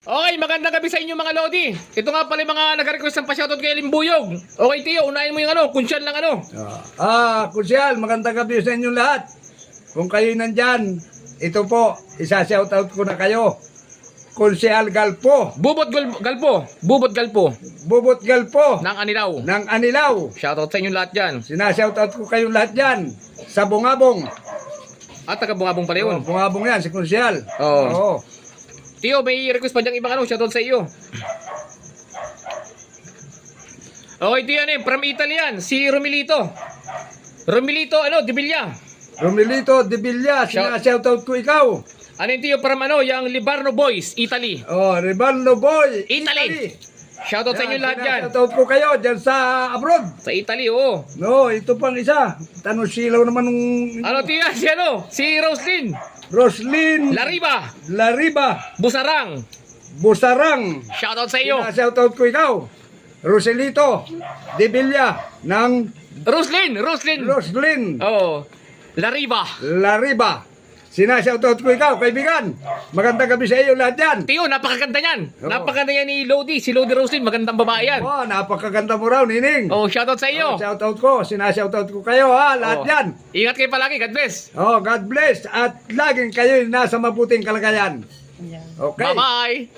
Okay, magandang gabi sa inyo mga Lodi. Ito nga pala yung mga nag-request ng pa-shoutout kay Limbuyog. Okay, Tiyo, unahin mo yung kunsyan lang Kusyal, magandang gabi sa inyong lahat. Kung kayo nandyan, ito po, isa-shoutout ko na kayo. Kusyal Galpo, Bubot Galpo. Bubot Galpo. Bubot Galpo, Ng Anilaw. ng Anilaw. Shoutout sa inyo lahat dyan. Sinashoutout ko kayong lahat dyan. Sa Bungabong. At taga-bungabong pala yun. Bungabong yan, si Kusyal. Oo. Tiyo, may request pa dyan ibang shoutout sa iyo. Okay, Tiyo, from Italy yan. Si Romilito. Romilito, Di Villa. Romilito de Villa, sinashoutout ko ikaw. Ano yung Tiyo, from yung Libarno Boys, Italy. Rivaldo Boy, Italy. Shoutout sa inyo lahat dyan. Sinashoutout ko kayo dyan sa abroad. Sa Italy, oo. No, ito pang isa. Tanong-silaw naman nung Ano, Tiyo, si Roslyn. Roslyn Lariba. Lariba Busarang. Busarang. Shoutout sa iyo. Shoutout ko ikaw. Roselito de Villa ng Roslyn. Roslyn Oh. Lariba. Lariba. Sinashoutout ko ikaw, kaibigan. Magandang gabi sa iyo lahat yan. Tiyo, napakaganda niyan. Oo. Napakaganda yan ni Lodi. Si Lodi Roslyn, magandang babae yan. Oh, napakaganda mo raw, Nining. Oh, shoutout sa iyo. Shoutout ko, sinashoutout ko kayo lahat Oh. yan. Ingat kayo palagi. God bless. God bless at laging kayo nasa mabuting kalagayan. Okay. Bye-bye.